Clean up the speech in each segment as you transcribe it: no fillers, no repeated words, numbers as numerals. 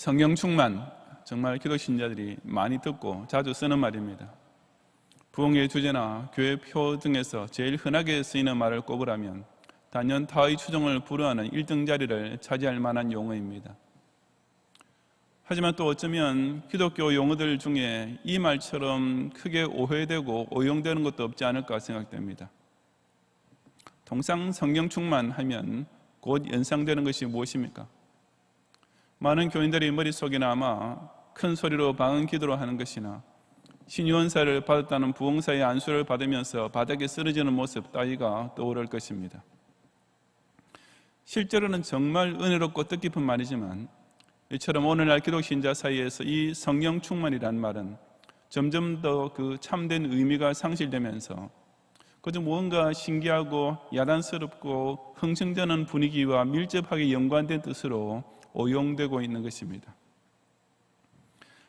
성령 충만, 정말 기독 신자들이 많이 듣고 자주 쓰는 말입니다. 부흥의 주제나 교회 표 등에서 제일 흔하게 쓰이는 말을 꼽으라면 단연 타의 추종을 불허하는 1등 자리를 차지할 만한 용어입니다. 하지만 또 어쩌면 기독교 용어들 중에 이 말처럼 크게 오해되고 오용되는 것도 없지 않을까 생각됩니다. 통상 성령 충만하면 곧 연상되는 것이 무엇입니까? 많은 교인들이 머릿속에 아마 큰 소리로 방언 기도로 하는 것이나 신유언사를 받았다는 부흥사의 안수를 받으면서 바닥에 쓰러지는 모습 따위가 떠오를 것입니다. 실제로는 정말 은혜롭고 뜻깊은 말이지만 이처럼 오늘날 기독 신자 사이에서 이 성령 충만이란 말은 점점 더 그 참된 의미가 상실되면서 그저 무언가 신기하고 야단스럽고 흥청대는 분위기와 밀접하게 연관된 뜻으로 오용되고 있는 것입니다.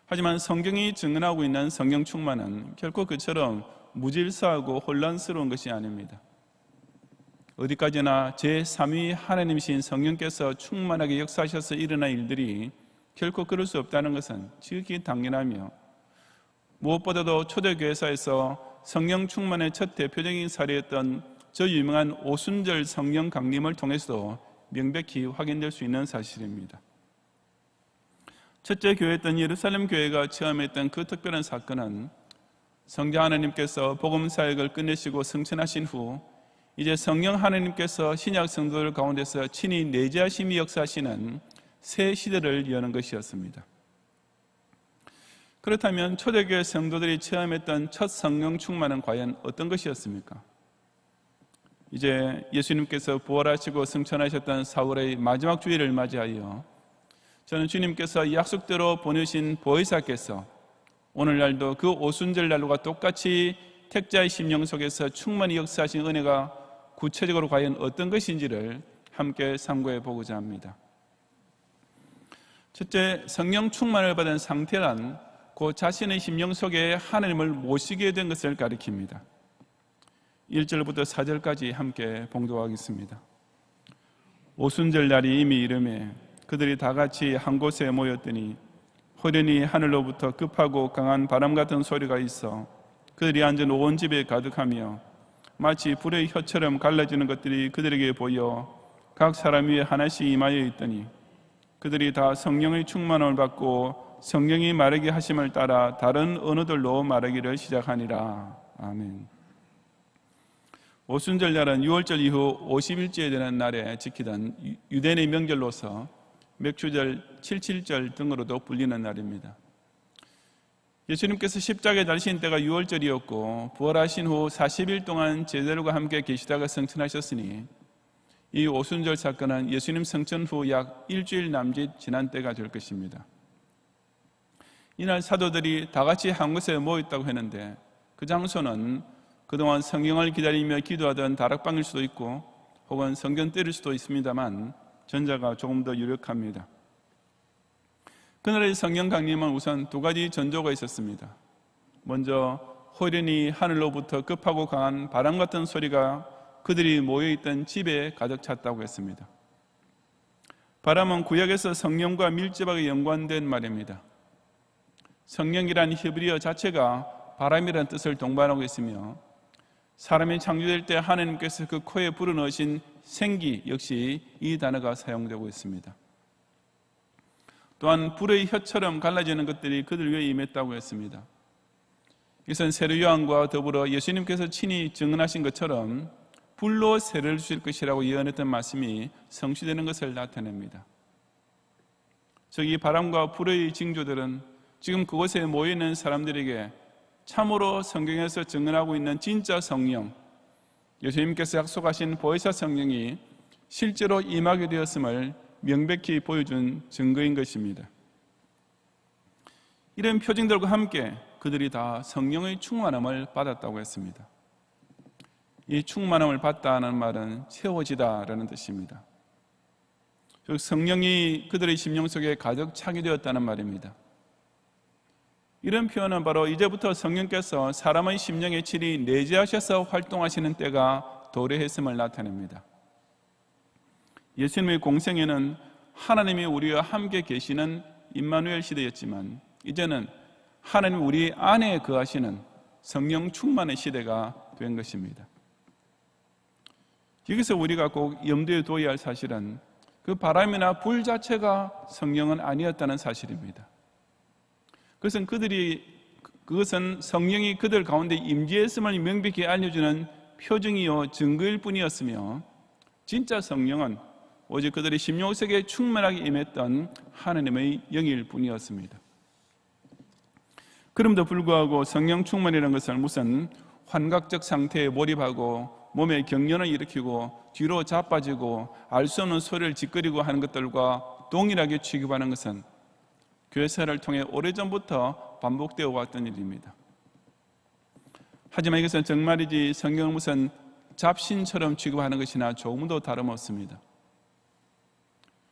하지만 성경이 증언하고 있는 성령 충만은 결코 그처럼 무질서하고 혼란스러운 것이 아닙니다. 어디까지나 제3위 하나님이신 성령께서 충만하게 역사하셔서 일어난 일들이 결코 그럴 수 없다는 것은 지극히 당연하며 무엇보다도 초대교회사에서 성령 충만의 첫 대표적인 사례였던 저 유명한 오순절 성령 강림을 통해서도 명백히 확인될 수 있는 사실입니다. 첫째 교회였던 예루살렘 교회가 체험했던 그 특별한 사건은 성자 하나님께서 복음 사역을 끝내시고 승천하신 후 이제 성령 하나님께서 신약 성도들 가운데서 친히 내재하심이 역사하시는 새 시대를 여는 것이었습니다. 그렇다면 초대교회 성도들이 체험했던 첫 성령 충만은 과연 어떤 것이었습니까? 이제 예수님께서 부활하시고 승천하셨던 4월의 마지막 주일을 맞이하여 저는 주님께서 약속대로 보내신 보혜사께서 오늘날도 그 오순절날과 똑같이 택자의 심령 속에서 충만히 역사하신 은혜가 구체적으로 과연 어떤 것인지를 함께 상고해 보고자 합니다. 첫째, 성령 충만을 받은 상태란 그 자신의 심령 속에 하나님을 모시게 된 것을 가리킵니다. 1절부터 4절까지 함께 봉독하겠습니다. 오순절 날이 이미 이르매 그들이 다 같이 한 곳에 모였더니 호련히 하늘로부터 급하고 강한 바람 같은 소리가 있어 그들이 앉은 온 집에 가득하며 마치 불의 혀처럼 갈라지는 것들이 그들에게 보여 각 사람 위에 하나씩 임하여 있더니 그들이 다 성령의 충만함을 받고 성령이 말하게 하심을 따라 다른 언어들로 말하기를 시작하니라. 아멘. 오순절 날은 6월절 이후 50일째에 되는 날에 지키던 유대인의 명절로서 맥주절, 칠칠절 등으로도 불리는 날입니다. 예수님께서 십자가에 달리신 때가 6월절이었고 부활하신 후 40일 동안 제자들과 함께 계시다가 승천하셨으니 이 오순절 사건은 예수님 승천 후 약 일주일 남짓 지난 때가 될 것입니다. 이날 사도들이 다 같이 한 곳에 모였다고 했는데 그 장소는 그동안 성경을 기다리며 기도하던 다락방일 수도 있고 혹은 성경뜰일 수도 있습니다만 전자가 조금 더 유력합니다. 그날의 성령 강림은 우선 두 가지 전조가 있었습니다. 먼저 호련히 하늘로부터 급하고 강한 바람 같은 소리가 그들이 모여있던 집에 가득 찼다고 했습니다. 바람은 구약에서 성령과 밀접하게 연관된 말입니다. 성령이란 히브리어 자체가 바람이라는 뜻을 동반하고 있으며 사람이 창조될 때 하나님께서 그 코에 불어넣으신 생기 역시 이 단어가 사용되고 있습니다. 또한 불의 혀처럼 갈라지는 것들이 그들 위에 임했다고 했습니다. 이것은 세례 요한과 더불어 예수님께서 친히 증언하신 것처럼 불로 세례를 주실 것이라고 예언했던 말씀이 성취되는 것을 나타냅니다. 즉 이 바람과 불의 징조들은 지금 그곳에 모여있는 사람들에게 참으로 성경에서 증언하고 있는 진짜 성령, 예수님께서 약속하신 보혜사 성령이 실제로 임하게 되었음을 명백히 보여준 증거인 것입니다. 이런 표징들과 함께 그들이 다 성령의 충만함을 받았다고 했습니다. 이 충만함을 받다는 말은 채워지다라는 뜻입니다. 즉 성령이 그들의 심령 속에 가득 차게 되었다는 말입니다. 이런 표현은 바로 이제부터 성령께서 사람의 심령에 친히 내재하셔서 활동하시는 때가 도래했음을 나타냅니다. 예수님의 공생애는 하나님이 우리와 함께 계시는 임마누엘 시대였지만 이제는 하나님 우리 안에 거하시는 성령 충만의 시대가 된 것입니다. 여기서 우리가 꼭 염두에 둬야 할 사실은 그 바람이나 불 자체가 성령은 아니었다는 사실입니다. 그것은 성령이 그들 가운데 임재했음을 명백히 알려주는 표징이요 증거일 뿐이었으며, 진짜 성령은 오직 그들의 심령속에 충만하게 임했던 하나님의 영일 뿐이었습니다. 그럼에도 불구하고 성령 충만이라는 것을 무슨 환각적 상태에 몰입하고 몸에 경련을 일으키고 뒤로 자빠지고 알 수 없는 소리를 짓거리고 하는 것들과 동일하게 취급하는 것은 교회사를 통해 오래전부터 반복되어 왔던 일입니다. 하지만 이것은 정말이지 성경을 무슨 잡신처럼 취급하는 것이나 조금도 다름없습니다.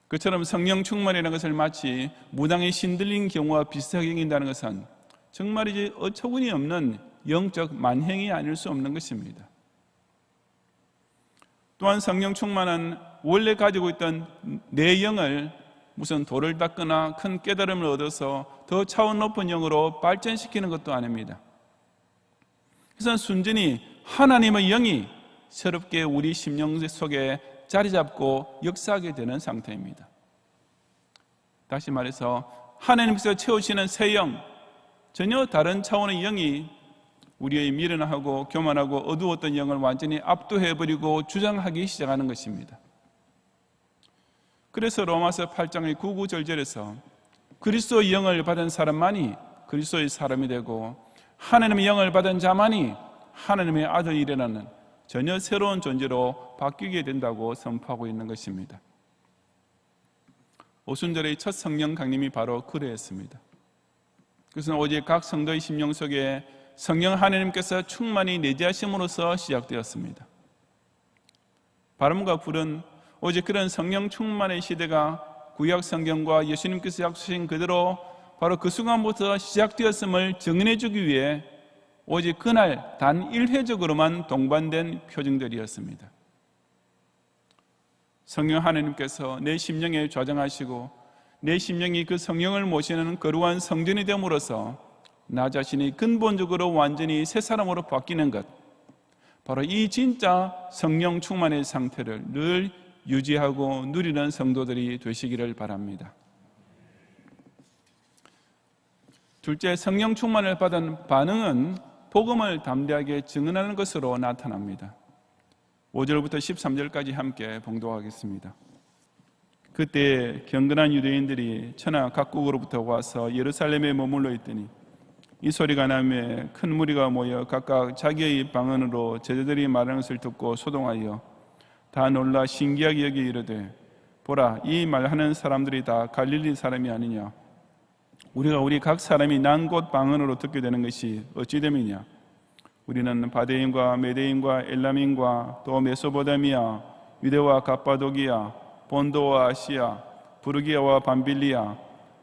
그처럼 성령 충만이라는 것을 마치 무당이 신들린 경우와 비슷하게 여긴다는 것은 정말이지 어처구니 없는 영적 만행이 아닐 수 없는 것입니다. 또한 성령 충만은 원래 가지고 있던 내 영을 무슨 돌을 닦거나 큰 깨달음을 얻어서 더 차원 높은 영으로 발전시키는 것도 아닙니다. 그래서 순전히 하나님의 영이 새롭게 우리 심령 속에 자리 잡고 역사하게 되는 상태입니다. 다시 말해서 하나님께서 채우시는 새 영, 전혀 다른 차원의 영이 우리의 미련하고 교만하고 어두웠던 영을 완전히 압도해버리고 주장하기 시작하는 것입니다. 그래서 로마서 8장의 9, 10절에서 그리스도의 영을 받은 사람만이 그리스도의 사람이 되고 하나님의 영을 받은 자만이 하나님의 아들이라는 전혀 새로운 존재로 바뀌게 된다고 선포하고 있는 것입니다. 오순절의 첫 성령 강림이 바로 그러했습니다. 그것은 오직 각 성도의 심령 속에 성령 하나님께서 충만히 내재하심으로써 시작되었습니다. 바람과 불은 오직 그런 성령 충만의 시대가 구약 성경과 예수님께서 약속하신 그대로 바로 그 순간부터 시작되었음을 증언해 주기 위해 오직 그날 단 일회적으로만 동반된 표징들이었습니다. 성령 하나님께서 내 심령에 좌정하시고 내 심령이 그 성령을 모시는 거룩한 성전이 됨으로써 나 자신이 근본적으로 완전히 새 사람으로 바뀌는 것, 바로 이 진짜 성령 충만의 상태를 늘 유지하고 누리는 성도들이 되시기를 바랍니다. 둘째, 성령 충만을 받은 반응은 복음을 담대하게 증언하는 것으로 나타납니다. 5절부터 13절까지 함께 봉독하겠습니다. 그때 경건한 유대인들이 천하 각국으로부터 와서 예루살렘에 머물러 있더니 이 소리가 나며 큰 무리가 모여 각각 자기의 방언으로 제자들이 말하는 것을 듣고 소동하여 다 놀라 신기하게 여기 이르되 보라, 이 말하는 사람들이 다 갈릴리 사람이 아니냐? 우리가 우리 각 사람이 난 곳 방언으로 듣게 되는 것이 어찌 됨이냐? 우리는 바데인과 메데인과 엘람인과 또 메소포타미아, 유대와 갑바도기아, 본도와 아시아, 부르기아와 밤빌리아,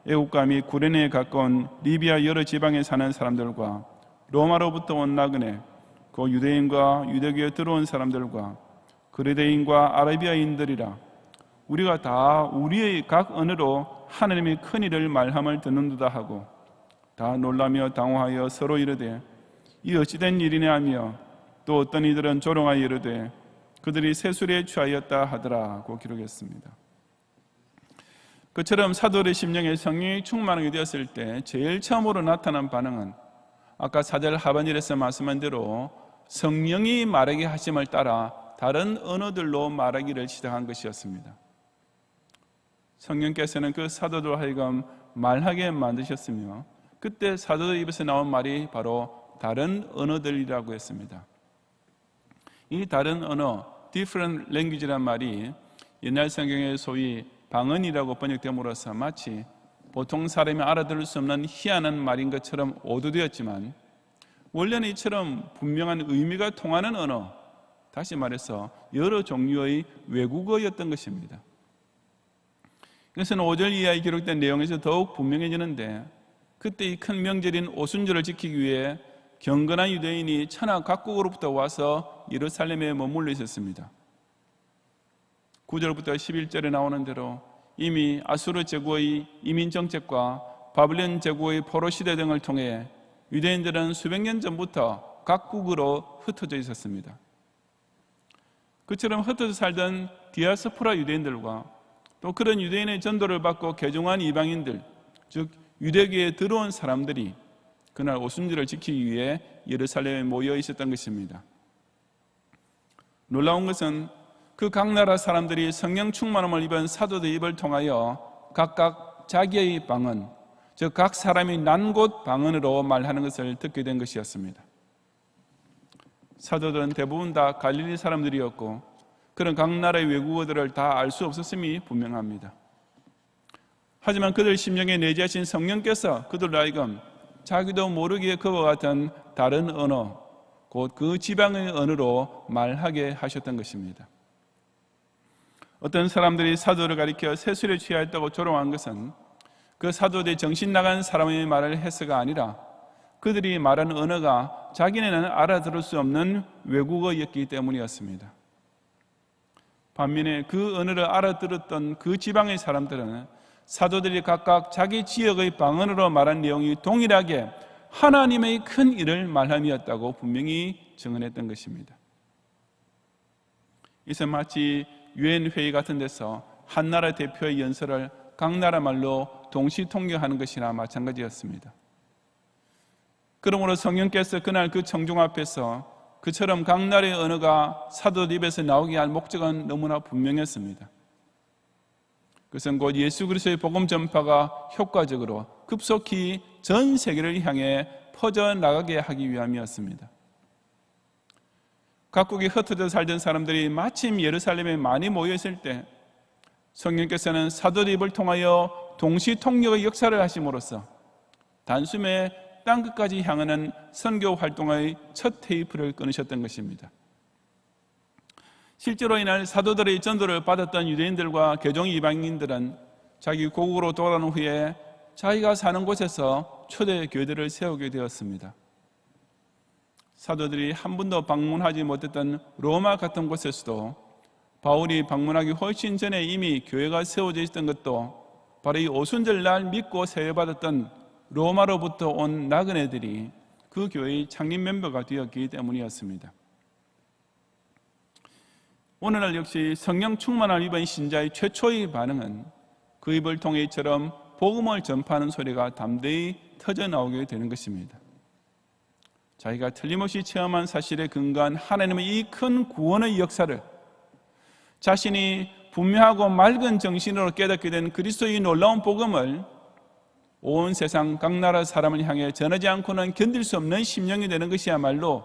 애국가 및 구레네에 가까운 리비아 여러 지방에 사는 사람들과 로마로부터 온 나그네, 그 유대인과 유대교에 들어온 사람들과 그레데인과 아라비아인들이라. 우리가 다 우리의 각 언어로 하나님의 큰 일을 말함을 듣는도다 하고 다 놀라며 당황하여 서로 이르되 이 어찌된 일이냐 하며 또 어떤 이들은 조롱하여 이르되 그들이 세술에 취하였다 하더라고 기록했습니다. 그처럼 사도의 심령에 성령이 충만하게 되었을 때 제일 처음으로 나타난 반응은 아까 4절 하반절에서 말씀한 대로 성령이 말하게 하심을 따라 다른 언어들로 말하기를 시작한 것이었습니다. 성령께서는 그 사도들 하여금 말하게 만드셨으며 그때 사도들 입에서 나온 말이 바로 다른 언어들이라고 했습니다. 이 다른 언어, different language란 말이 옛날 성경에 소위 방언이라고 번역됨으로써 마치 보통 사람이 알아들을 수 없는 희한한 말인 것처럼 오도되었지만 원래는 이처럼 분명한 의미가 통하는 언어, 다시 말해서 여러 종류의 외국어였던 것입니다. 그래서 5절 이하에 기록된 내용에서 더욱 분명해지는데 그때 이 큰 명절인 오순절을 지키기 위해 경건한 유대인이 천하 각국으로부터 와서 예루살렘에 머물러 있었습니다. 9절부터 11절에 나오는 대로 이미 아수르 제국의 이민 정책과 바벨론 제국의 포로 시대 등을 통해 유대인들은 수백 년 전부터 각국으로 흩어져 있었습니다. 그처럼 흩어져 살던 디아스포라 유대인들과 또 그런 유대인의 전도를 받고 개종한 이방인들, 즉 유대교에 들어온 사람들이 그날 오순절을 지키기 위해 예루살렘에 모여 있었던 것입니다. 놀라운 것은 그 각 나라 사람들이 성령 충만함을 입은 사도들의 입을 통하여 각각 자기의 방언, 즉 각 사람이 난 곳 방언으로 말하는 것을 듣게 된 것이었습니다. 사도들은 대부분 다 갈릴리 사람들이었고 그런 각 나라의 외국어들을 다 알 수 없었음이 분명합니다. 하지만 그들 심령에 내재하신 성령께서 그들로 하여금 자기도 모르게 그와 같은 다른 언어, 곧 그 지방의 언어로 말하게 하셨던 것입니다. 어떤 사람들이 사도를 가리켜 세술에 취하였다고 조롱한 것은 그 사도들이 정신 나간 사람의 말을 해서가 아니라 그들이 말하는 언어가 자기네는 알아들을 수 없는 외국어였기 때문이었습니다. 반면에 그 언어를 알아들었던 그 지방의 사람들은 사도들이 각각 자기 지역의 방언으로 말한 내용이 동일하게 하나님의 큰 일을 말함이었다고 분명히 증언했던 것입니다. 이것은 마치 유엔 회의 같은 데서 한 나라 대표의 연설을 각 나라 말로 동시 통역하는 것이나 마찬가지였습니다. 그러므로 성령께서 그날 그 청중 앞에서 그처럼 각 나라의 언어가 사도들 입에서 나오게 할 목적은 너무나 분명했습니다. 그것은 곧 예수 그리스도의 복음 전파가 효과적으로 급속히 전 세계를 향해 퍼져나가게 하기 위함이었습니다. 각국에 흩어져 살던 사람들이 마침 예루살렘에 많이 모여있을 때 성령께서는 사도들 입을 통하여 동시 통역의 역사를 하심으로써 단숨에 땅끝까지 향하는 선교 활동의 첫 테이프를 끊으셨던 것입니다. 실제로 이날 사도들의 전도를 받았던 유대인들과 개종 이방인들은 자기 고국으로 돌아온 후에 자기가 사는 곳에서 초대 교회들을 세우게 되었습니다. 사도들이 한 번도 방문하지 못했던 로마 같은 곳에서도 바울이 방문하기 훨씬 전에 이미 교회가 세워져 있었던 것도 바로 이 오순절 날 믿고 세례받았던 로마로부터 온 나그네들이 그 교회의 창립 멤버가 되었기 때문이었습니다. 오늘날 역시 성령 충만함을 입은 신자의 최초의 반응은 그 입을 통해 이처럼 복음을 전파하는 소리가 담대히 터져 나오게 되는 것입니다. 자기가 틀림없이 체험한 사실에 근거한 하나님의 이 큰 구원의 역사를 자신이 분명하고 맑은 정신으로 깨닫게 된 그리스도의 놀라운 복음을 온 세상 각 나라 사람을 향해 전하지 않고는 견딜 수 없는 심령이 되는 것이야말로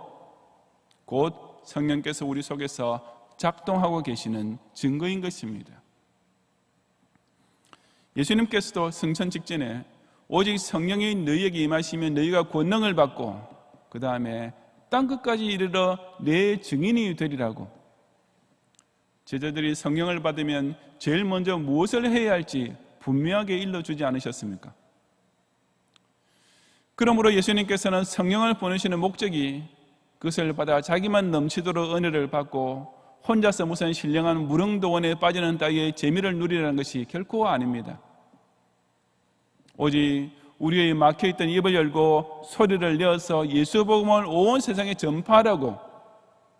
곧 성령께서 우리 속에서 작동하고 계시는 증거인 것입니다. 예수님께서도 승천 직전에 오직 성령이 너희에게 임하시면 너희가 권능을 받고 그 다음에 땅끝까지 이르러 내 증인이 되리라고, 제자들이 성령을 받으면 제일 먼저 무엇을 해야 할지 분명하게 일러주지 않으셨습니까? 그러므로 예수님께서는 성령을 보내시는 목적이 그것을 받아 자기만 넘치도록 은혜를 받고 혼자서 무슨 신령한 무릉도원에 빠지는 따위의 재미를 누리라는 것이 결코 아닙니다. 오직 우리의 막혀있던 입을 열고 소리를 내어서 예수 복음을 온 세상에 전파하라고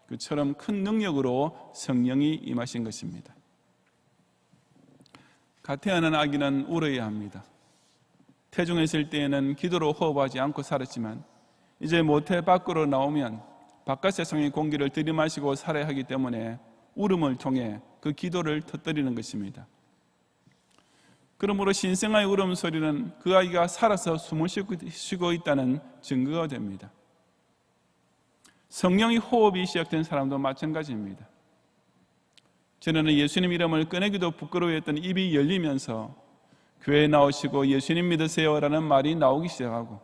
그처럼 큰 능력으로 성령이 임하신 것입니다. 가태하는 아기는 울어야 합니다. 태중했을 때에는 기도로 호흡하지 않고 살았지만 이제 모태 밖으로 나오면 바깥 세상의 공기를 들이마시고 살아야 하기 때문에 울음을 통해 그 기도를 터뜨리는 것입니다. 그러므로 신생아의 울음소리는 그 아이가 살아서 숨을 쉬고 있다는 증거가 됩니다. 성령의 호흡이 시작된 사람도 마찬가지입니다. 전에는 예수님 이름을 꺼내기도 부끄러워했던 입이 열리면서 교회에 나오시고 예수님 믿으세요라는 말이 나오기 시작하고,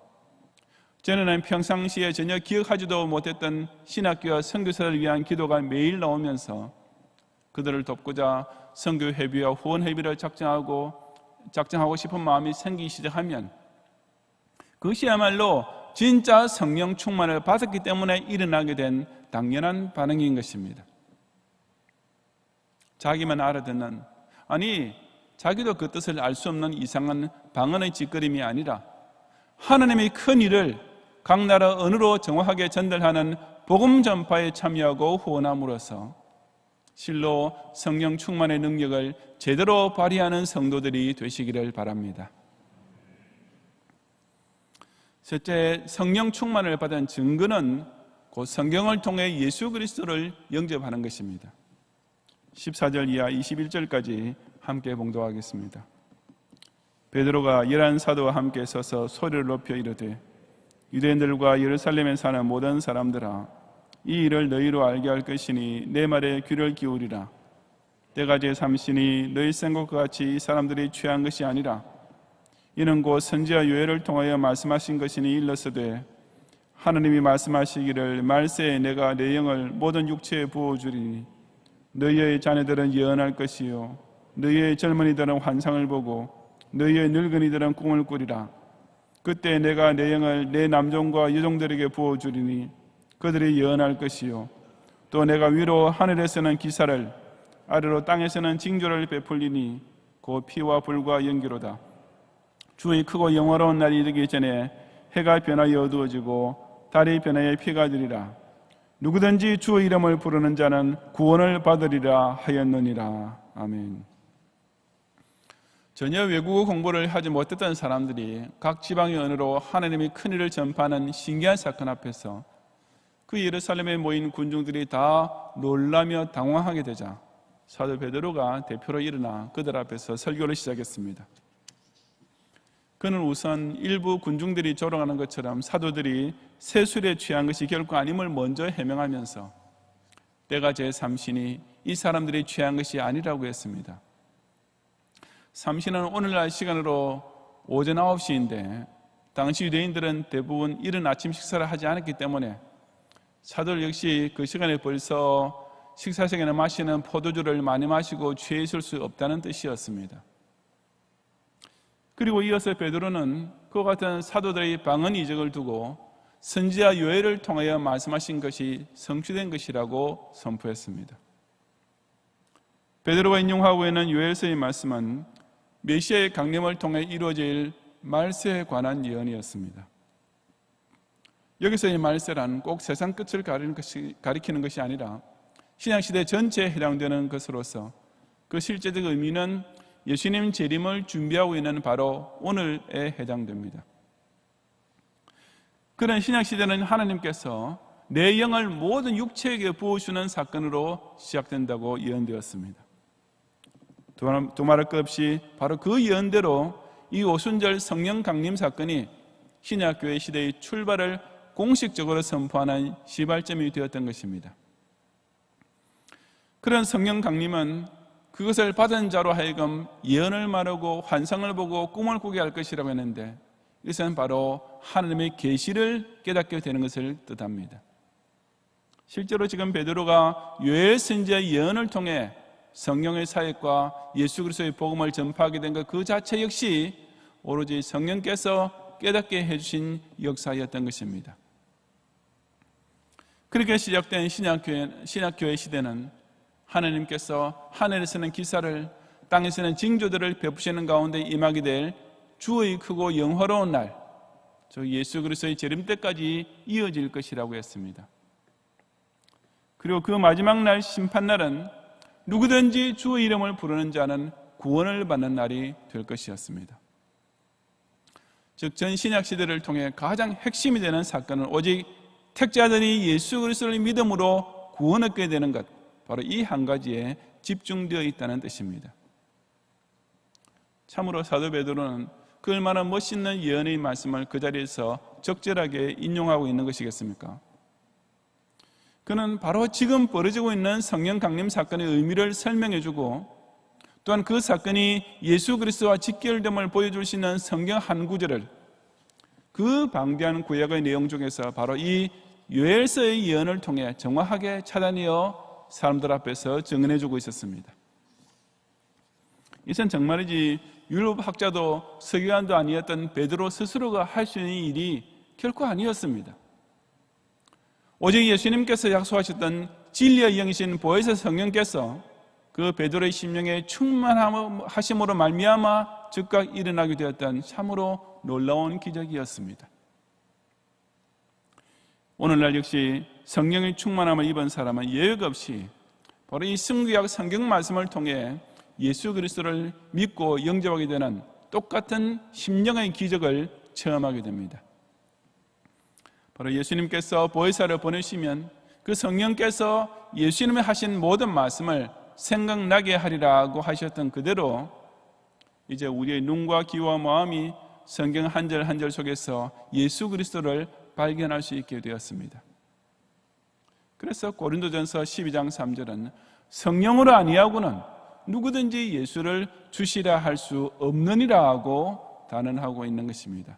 전에는 평상시에 전혀 기억하지도 못했던 신학교와 선교사를 위한 기도가 매일 나오면서 그들을 돕고자 선교 회비와 후원 회비를 작정하고 싶은 마음이 생기기 시작하면 그것이야말로 진짜 성령 충만을 받았기 때문에 일어나게 된 당연한 반응인 것입니다. 자기만 알아듣는, 아니 자기도 그 뜻을 알 수 없는 이상한 방언의 짓거림이 아니라 하나님의 큰 일을 각 나라 언어로 정확하게 전달하는 복음 전파에 참여하고 후원함으로써 실로 성령 충만의 능력을 제대로 발휘하는 성도들이 되시기를 바랍니다. 셋째, 성령 충만을 받은 증거는 곧 성경을 통해 예수 그리스도를 영접하는 것입니다. 14절 이하 21절까지 함께 봉독하겠습니다. 베드로가 열한 사도와 함께 서서 소리를 높여 이르되 유대인들과 예루살렘에 사는 모든 사람들아, 이 일을 너희로 알게 할 것이니 내 말에 귀를 기울이라. 때가 제3시니 너희 생각과 같이 이 사람들이 취한 것이 아니라 이는 곧 선지자 요엘을 통하여 말씀하신 것이니 일러서되 하나님이 말씀하시기를 말세에 내가 내 영을 모든 육체에 부어주리니 너희의 자녀들은 예언할 것이요 너희의 젊은이들은 환상을 보고 너희의 늙은이들은 꿈을 꾸리라. 그때 내가 내 영을 내 남종과 여종들에게 부어주리니 그들이 예언할 것이요 또 내가 위로 하늘에서는 기사를 아래로 땅에서는 징조를 베풀리니 곧 피와 불과 연기로다. 주의 크고 영화로운 날이 이르기 전에 해가 변하여 어두워지고 달이 변하여 피가 되리라. 누구든지 주의 이름을 부르는 자는 구원을 받으리라 하였느니라. 아멘. 전혀 외국어 공부를 하지 못했던 사람들이 각 지방의 언어로 하나님의 큰일을 전파하는 신기한 사건 앞에서 그 예루살렘에 모인 군중들이 다 놀라며 당황하게 되자 사도 베드로가 대표로 일어나 그들 앞에서 설교를 시작했습니다. 그는 우선 일부 군중들이 조롱하는 것처럼 사도들이 세술에 취한 것이 결코 아님을 먼저 해명하면서 때가 제3시니 이 사람들이 취한 것이 아니라고 했습니다. 3시는 오늘날 시간으로 오전 9시인데 당시 유대인들은 대부분 이른 아침 식사를 하지 않았기 때문에 사도들 역시 그 시간에 벌써 식사 시간에 마시는 포도주를 많이 마시고 취해 있을 수 없다는 뜻이었습니다. 그리고 이어서 베드로는 그와 같은 사도들의 방언 이적을 두고 선지자 요엘을 통하여 말씀하신 것이 성취된 것이라고 선포했습니다. 베드로가 인용하고 있는 요엘서의 말씀은 메시아의 강림을 통해 이루어질 말세에 관한 예언이었습니다. 여기서의 말세란 꼭 세상 끝을 가리키는 것이 아니라 신약시대 전체에 해당되는 것으로서 그 실제적 의미는 예수님 재림을 준비하고 있는 바로 오늘에 해당됩니다. 그런 신약시대는 하나님께서 내 영을 모든 육체에게 부어주는 사건으로 시작된다고 예언되었습니다. 두말할 것 없이 바로 그 예언대로 이 오순절 성령 강림 사건이 신약교회 시대의 출발을 공식적으로 선포하는 시발점이 되었던 것입니다. 그런 성령 강림은 그것을 받은 자로 하여금 예언을 말하고 환상을 보고 꿈을 꾸게 할 것이라고 했는데 이것은 바로 하나님의 계시를 깨닫게 되는 것을 뜻합니다. 실제로 지금 베드로가 요엘 선지자의 예언을 통해 성령의 사역과 예수 그리스도의 복음을 전파하게 된 것 그 자체 역시 오로지 성령께서 깨닫게 해주신 역사였던 것입니다. 그렇게 시작된 신약교회 시대는 하나님께서 하늘에서는 기사를 땅에서는 징조들을 베푸시는 가운데 임하게 될 주의 크고 영화로운 날, 저 예수 그리스도의 재림 때까지 이어질 것이라고 했습니다. 그리고 그 마지막 날 심판날은 누구든지 주의 이름을 부르는 자는 구원을 받는 날이 될 것이었습니다. 즉 전신약 시대를 통해 가장 핵심이 되는 사건은 오직 택자들이 예수 그리스도를 믿음으로 구원 얻게 되는 것, 바로 이 한 가지에 집중되어 있다는 뜻입니다. 참으로 사도 베드로는 그 얼마나 멋있는 예언의 말씀을 그 자리에서 적절하게 인용하고 있는 것이겠습니까? 그는 바로 지금 벌어지고 있는 성령 강림 사건의 의미를 설명해주고 또한 그 사건이 예수 그리스도와 직결됨을 보여줄 수 있는 성경 한 구절을 그 방대한 구약의 내용 중에서 바로 이 요엘서의 예언을 통해 정확하게 찾아내어 사람들 앞에서 증언해주고 있었습니다. 이것은 정말이지 율법 학자도 서기관도 아니었던 베드로 스스로가 할 수 있는 일이 결코 아니었습니다. 오직 예수님께서 약속하셨던 진리의 영이신 보혜사 성령께서 그 베드로의 심령에 충만하심으로 말미암아 즉각 일어나게 되었던 참으로 놀라운 기적이었습니다. 오늘날 역시 성령의 충만함을 입은 사람은 예외 없이 바로 이 신구약 성경 말씀을 통해 예수 그리스도를 믿고 영접하게 되는 똑같은 심령의 기적을 체험하게 됩니다. 바로 예수님께서 보혜사를 보내시면 그 성령께서 예수님이 하신 모든 말씀을 생각나게 하리라고 하셨던 그대로 이제 우리의 눈과 귀와 마음이 성경 한 절 한 절 속에서 예수 그리스도를 발견할 수 있게 되었습니다. 그래서 고린도전서 12장 3절은 성령으로 아니하고는 누구든지 예수를 주시라 할 수 없느니라고 단언하고 있는 것입니다.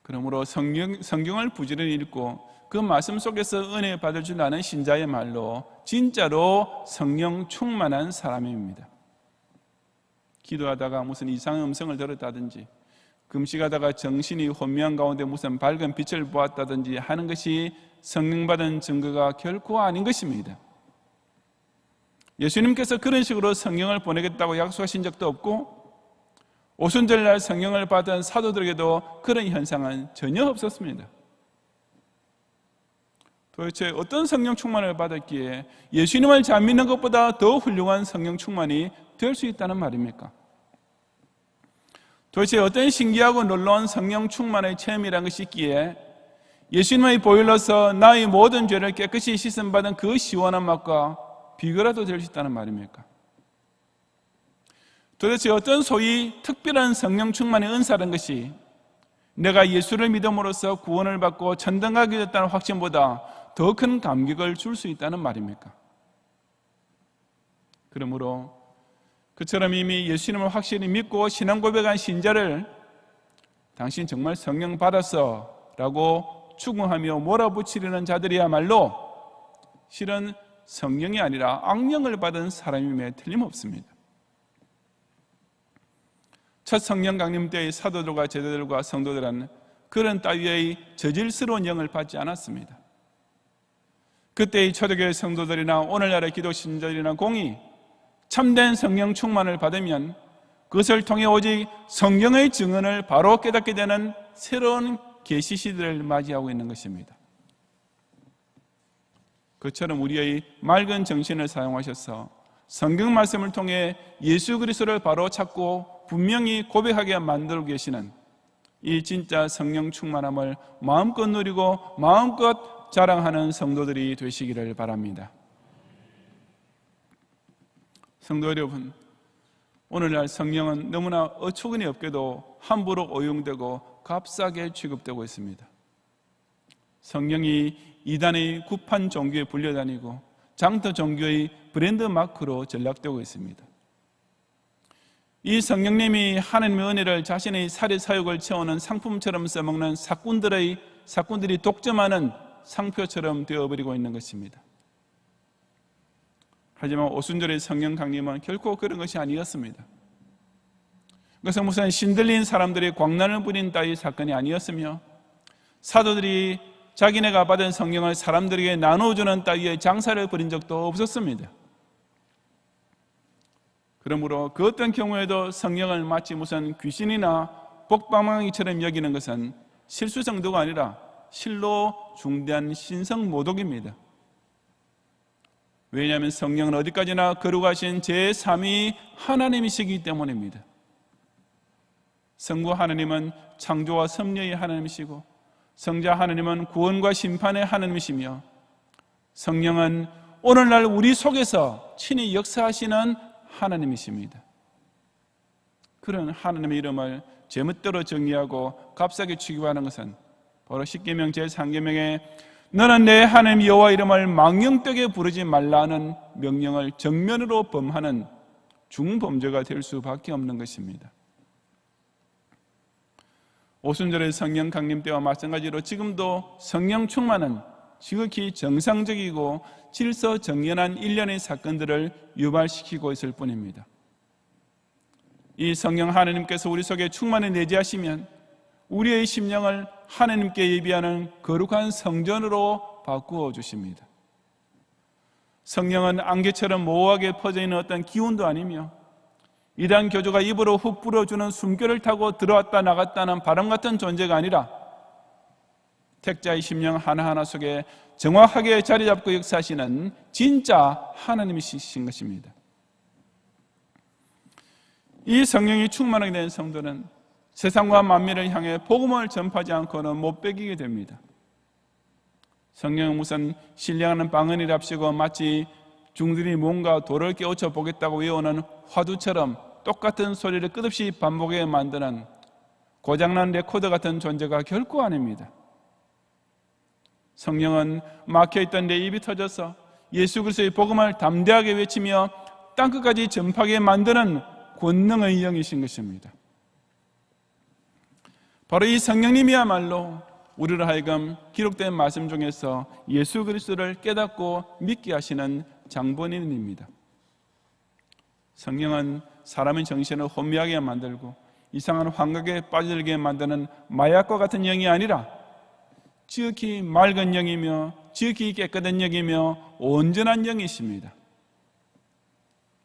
그러므로 성경을 부지런히 읽고 그 말씀 속에서 은혜 받을 줄 아는 신자의 말로 진짜로 성령 충만한 사람입니다. 기도하다가 무슨 이상한 음성을 들었다든지 금식하다가 정신이 혼미한 가운데 무슨 밝은 빛을 보았다든지 하는 것이 성령받은 증거가 결코 아닌 것입니다. 예수님께서 그런 식으로 성령을 보내겠다고 약속하신 적도 없고 오순절날 성령을 받은 사도들에게도 그런 현상은 전혀 없었습니다. 도대체 어떤 성령 충만을 받았기에 예수님을 잘 믿는 것보다 더 훌륭한 성령 충만이 될 수 있다는 말입니까? 도대체 어떤 신기하고 놀라운 성령 충만의 체험이라는 것이 있기에 예수님의 보혈로서 나의 모든 죄를 깨끗이 씻음받은 그 시원한 맛과 비교라도 될 수 있다는 말입니까? 도대체 어떤 소위 특별한 성령 충만의 은사라는 것이 내가 예수를 믿음으로써 구원을 받고 천당가게 됐다는 확신보다 더 큰 감격을 줄 수 있다는 말입니까? 그러므로 그처럼 이미 예수님을 확실히 믿고 신앙 고백한 신자를 당신 정말 성령 받았어 라고 추궁하며 몰아붙이려는 자들이야말로 실은 성령이 아니라 악령을 받은 사람임에 틀림없습니다. 첫 성령 강림 때의 사도들과 제자들과 성도들은 그런 따위의 저질스러운 영을 받지 않았습니다. 그때의 초대교회 성도들이나 오늘날의 기독신자들이나 공이 참된 성령 충만을 받으면 그것을 통해 오직 성령의 증언을 바로 깨닫게 되는 새로운 계시 시대를 맞이하고 있는 것입니다. 그처럼 우리의 맑은 정신을 사용하셔서 성경 말씀을 통해 예수 그리스도를 바로 찾고 분명히 고백하게 만들고 계시는 이 진짜 성령 충만함을 마음껏 누리고 마음껏 자랑하는 성도들이 되시기를 바랍니다. 성도 여러분, 오늘날 성령은 너무나 어처구니 없게도 함부로 오용되고 값싸게 취급되고 있습니다. 성령이 이단의 구판 종교에 불려다니고 장터 종교의 브랜드 마크로 전락되고 있습니다. 이 성령님이 하나님의 은혜를 자신의 살이 사욕을 채우는 상품처럼 써먹는 사꾼들이 독점하는 상표처럼 되어버리고 있는 것입니다. 하지만 오순절의 성령 강림은 결코 그런 것이 아니었습니다. 그것은 무슨 신들린 사람들이 광란을 부린 따위 사건이 아니었으며 사도들이 자기네가 받은 성령을 사람들에게 나눠주는 따위의 장사를 벌인 적도 없었습니다. 그러므로 그 어떤 경우에도 성령을 마치 무슨 귀신이나 복방망이처럼 여기는 것은 실수 정도가 아니라 실로 중대한 신성모독입니다. 왜냐하면 성령은 어디까지나 거룩하신 제3위 하나님이시기 때문입니다. 성부 하나님은 창조와 섭리의 하나님이시고 성자 하나님은 구원과 심판의 하나님이시며 성령은 오늘날 우리 속에서 친히 역사하시는 하나님이십니다. 그런 하나님의 이름을 제멋대로 정의하고 값싸게 취급하는 것은 바로 십계명 제3계명에 너는 내 하나님 여호와 이름을 망령되게 부르지 말라는 명령을 정면으로 범하는 중범죄가 될 수밖에 없는 것입니다. 오순절의 성령 강림 때와 마찬가지로 지금도 성령 충만은 지극히 정상적이고 질서정연한 일련의 사건들을 유발시키고 있을 뿐입니다. 이 성령 하나님께서 우리 속에 충만히 내재하시면 우리의 심령을 하나님께 예비하는 거룩한 성전으로 바꾸어 주십니다. 성령은 안개처럼 모호하게 퍼져있는 어떤 기운도 아니며 이단 교주가 입으로 훅 불어주는 숨결을 타고 들어왔다 나갔다는 바람 같은 존재가 아니라 택자의 심령 하나하나 속에 정확하게 자리 잡고 역사하시는 진짜 하나님이신 것입니다. 이 성령이 충만하게 된 성도는 세상과 만민을 향해 복음을 전파하지 않고는 못 배기게 됩니다. 성령은 무슨 신령하는 방언이랍시고 마치 중들이 뭔가 돌을 깨우쳐 보겠다고 외우는 화두처럼 똑같은 소리를 끝없이 반복하게 만드는 고장난 레코더 같은 존재가 결코 아닙니다. 성령은 막혀있던 내 입이 터져서 예수 그리스도의 복음을 담대하게 외치며 땅끝까지 전파하게 만드는 권능의 영이신 것입니다. 바로 이 성령님이야말로 우리를 하여금 기록된 말씀 중에서 예수 그리스도를 깨닫고 믿게 하시는 장본인입니다. 성령은 사람의 정신을 혼미하게 만들고 이상한 환각에 빠져들게 만드는 마약과 같은 영이 아니라 지극히 맑은 영이며 지극히 깨끗한 영이며 온전한 영이십니다.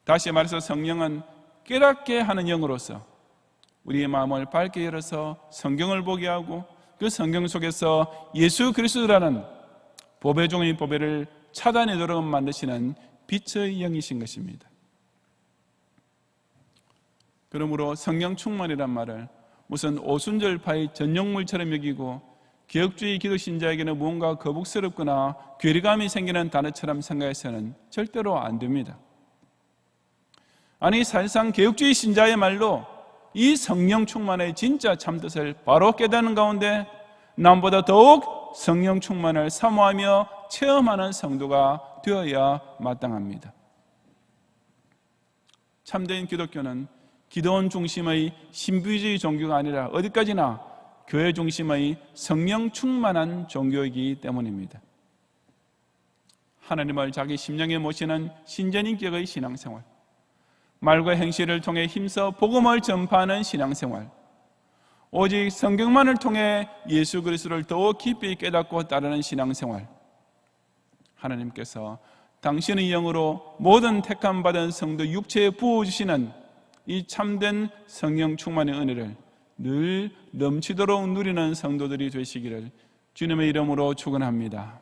다시 말해서 성령은 깨닫게 하는 영으로서 우리의 마음을 밝게 열어서 성경을 보게 하고 그 성경 속에서 예수 그리스도라는 보배 중의 보배를 찾아내도록 만드시는 빛의 영이신 것입니다. 그러므로 성령 충만이란 말을 무슨 오순절파의 전용물처럼 여기고 개혁주의 기독신자에게는 무언가 거북스럽거나 괴리감이 생기는 단어처럼 생각해서는 절대로 안 됩니다. 아니 사실상 개혁주의 신자의 말로 이 성령 충만의 진짜 참뜻을 바로 깨닫는 가운데 남보다 더욱 성령 충만을 사모하며 체험하는 성도가 되어야 마땅합니다. 참된 기독교는 기도원 중심의 신비주의 종교가 아니라 어디까지나 교회 중심의 성령 충만한 종교이기 때문입니다. 하나님을 자기 심령에 모시는 신전인격의 신앙생활, 말과 행실을 통해 힘써 복음을 전파하는 신앙생활, 오직 성경만을 통해 예수 그리스도를 더욱 깊이 깨닫고 따르는 신앙생활, 하나님께서 당신의 영으로 모든 택함받은 성도 육체에 부어주시는 이 참된 성령 충만의 은혜를 늘 넘치도록 누리는 성도들이 되시기를 주님의 이름으로 축원합니다.